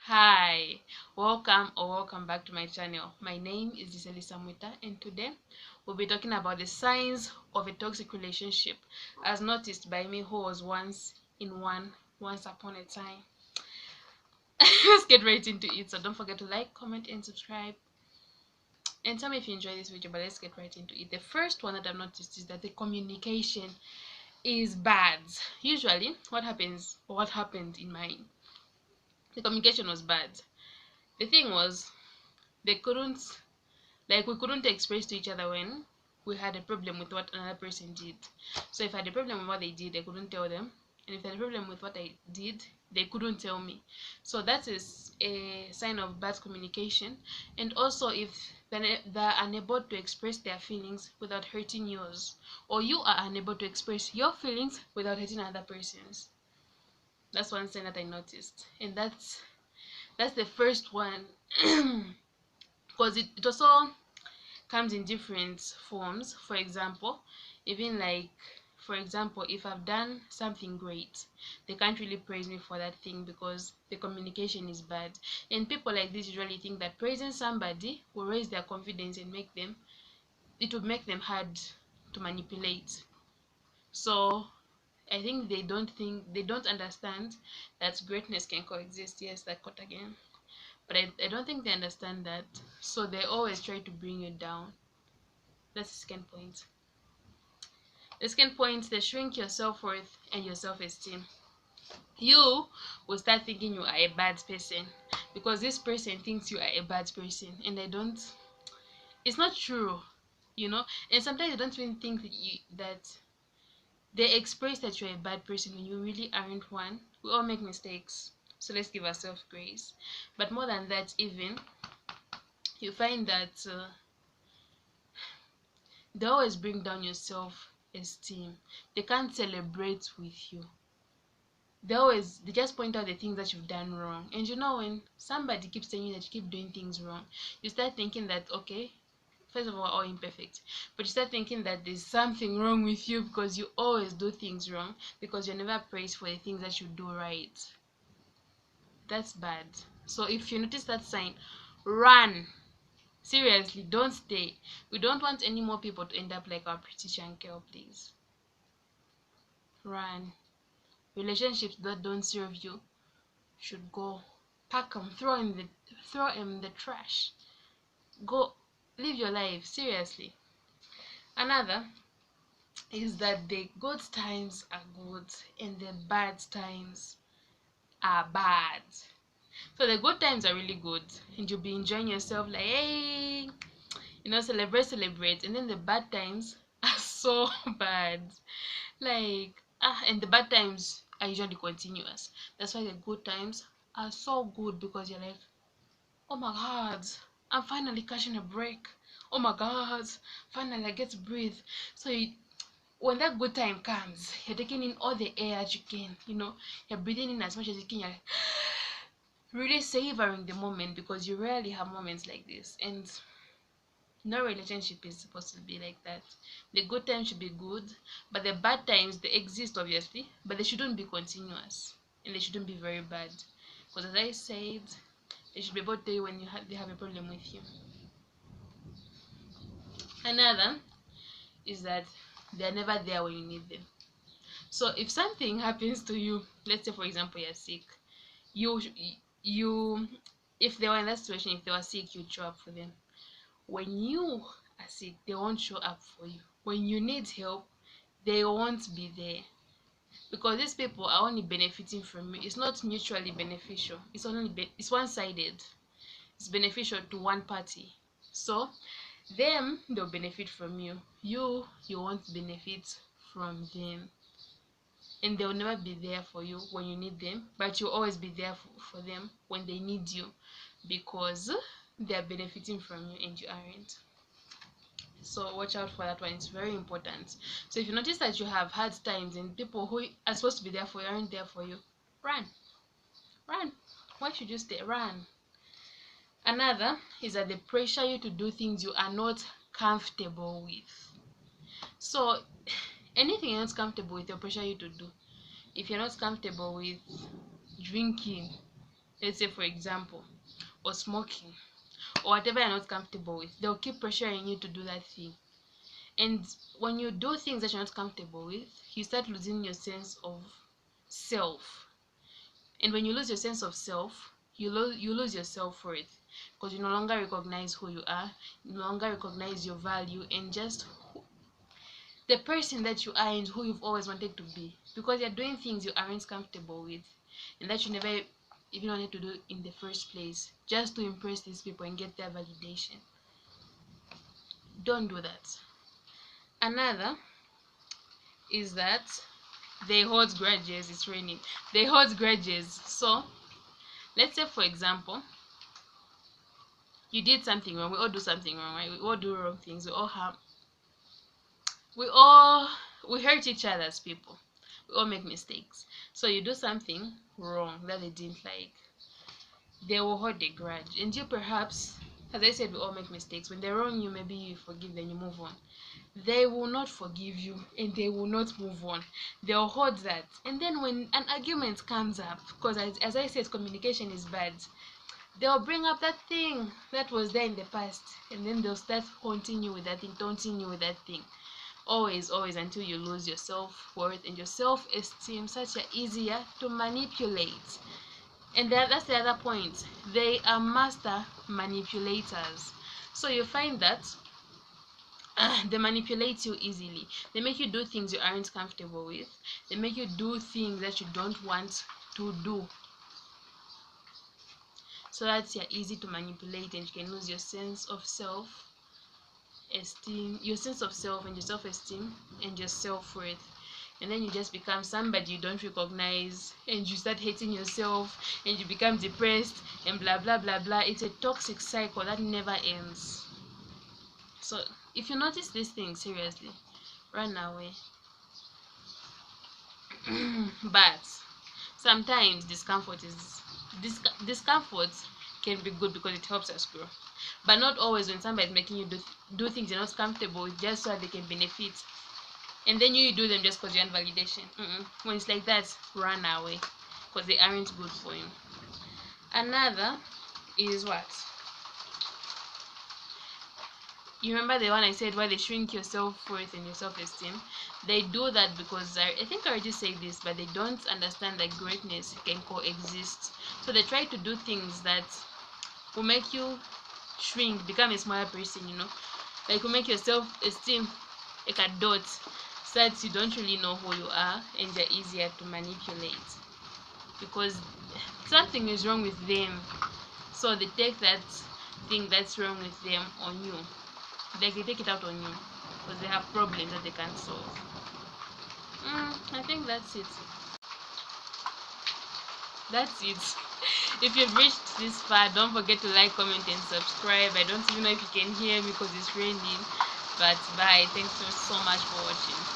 Hi, welcome back to my channel. My name is Giseli Samwita, and today we'll be talking about the signs of a toxic relationship as noticed by me who was once in one once upon a time. Let's get right into it. So don't forget to like, comment, and subscribe. And tell me if you enjoy this video, but let's get right into it. The first one that I've noticed is that the communication is bad. Usually, what happened in mine, the communication was bad. The thing was, they couldn't we couldn't express to each other when we had a problem with what another person did. So if I had a problem with what they did, I couldn't tell them, and if they had a problem with what I did, they couldn't tell me. So that is a sign of bad communication. And also, if they're unable to express their feelings without hurting yours, or you are unable to express your feelings without hurting other person's, that's one sign that I noticed. And that's the first one. Because it also comes in different forms. For example, even like, for example, if I've done something great, they can't really praise me for that thing because the communication is bad. And people like this usually think that praising somebody will raise their confidence and it will make them hard to manipulate. So I think they don't understand that greatness can coexist. Yes, that quote again. But I don't think they understand that. So they always try to bring you down. That's the second point. The second point, they shrink your self-worth and your self-esteem. You will start thinking you are a bad person because this person thinks you are a bad person, and I don't. It's not true, you know. And sometimes I don't even think that they express that you're a bad person when you really aren't one. We all make mistakes, so let's give ourselves grace. But more than that, even you find that they always bring down your self-esteem. They can't celebrate with you. They just point out the things that you've done wrong. And you know, when somebody keeps telling you that you keep doing things wrong, you start thinking that, okay, first of all imperfect, but you start thinking that there's something wrong with you because you always do things wrong, because you're never praised for the things that you do right. That's bad. So if you notice that sign, run. Seriously, don't stay. We don't want any more people to end up like our pretty girl, please. Run. Relationships that don't serve you should go. Pack them, throw in the trash. Go, live your life. Seriously. Another is that the good times are good and the bad times are bad. So the good times are really good and you'll be enjoying yourself like, hey, celebrate. And then the bad times are so bad. And the bad times are usually continuous. That's why the good times are so good, because you're like, oh my god, I'm finally catching a break. Oh my god, finally I get to breathe. So when that good time comes, you're taking in all the air that you can, you're breathing in as much as you can. You're like, really savoring the moment, because you rarely have moments like this. And no relationship is supposed to be like that. The good times should be good, but the bad times, they exist obviously, but they shouldn't be continuous, and they shouldn't be very bad. Because as I said, they should be able to tell you when they have a problem with you. Another is that they're never there when you need them. So if something happens to you, let's say for example you're sick, you you if they were in that situation, if they were sick, you'd show up for them. When you are sick, they won't show up for you. When you need help, they won't be there, because these people are only benefiting from you. It's not mutually beneficial. It's one-sided. It's beneficial to one party. So they'll benefit from you. You won't benefit from them, and they'll never be there for you when you need them, but you'll always be there for them when they need you, because they're benefiting from you and you aren't. So watch out for that one. It's very important. So if you notice that you have hard times and people who are supposed to be there for you aren't there for you, run. Why should you stay? Run. Another is that they pressure you to do things you are not comfortable with. So anything you're not comfortable with, they'll pressure you to do. If you're not comfortable with drinking, let's say for example, or smoking, or whatever you're not comfortable with, they'll keep pressuring you to do that thing. And when you do things that you're not comfortable with, you start losing your sense of self. And when you lose your sense of self, you lose your self-worth, because you no longer recognize who you are, you no longer recognize your value, and just the person that you are and who you've always wanted to be, because you're doing things you aren't comfortable with and that you never even wanted to do in the first place, just to impress these people and get their validation. Don't do that. Another is that they hold grudges. It's raining. They hold grudges. So let's say for example, you did something wrong. We all do something wrong, right? We all do wrong things. We all we hurt each other as people. We all make mistakes. So you do something wrong that they didn't like, they will hold a grudge. And you perhaps, as I said, we all make mistakes. When they're wrong you, maybe you forgive them, you move on. They will not forgive you and they will not move on. They'll hold that. And then when an argument comes up, because as I said, communication is bad, they'll bring up that thing that was there in the past, and then they'll start haunting you with that thing, taunting you with that thing. Always, always, until you lose your self-worth and your self-esteem, such are easier to manipulate. And that's the other point. They are master manipulators. So you find that they manipulate you easily. They make you do things you aren't comfortable with. They make you do things that you don't want to do, so that you're easy to manipulate and you can lose your sense of self-esteem, your sense of self and your self-esteem and your self-worth. And then you just become somebody you don't recognize, and you start hating yourself, and you become depressed, and blah blah blah blah. It's a toxic cycle that never ends. So if you notice these things, seriously, run away. But sometimes discomfort can be good because it helps us grow, but not always. When somebody is making you do things you're not comfortable with just so that they can benefit, and then you do them just because you want validation. When it's like that, run away, because they aren't good for you. Another is what? You remember the one I said, why they shrink your self-worth and your self-esteem? They do that because I think I already said this, but they don't understand that greatness can coexist. So they try to do things that will make you shrink, become a smaller person, like will make your self-esteem like a dot, so that you don't really know who you are and they're easier to manipulate, because something is wrong with them. So they take that thing that's wrong with them on you. They take it out on you because they have problems that they can't solve. I think that's it. If you've reached this far, don't forget to like, comment and subscribe. I don't even know if you can hear me because it's raining, but bye. Thanks so much for watching.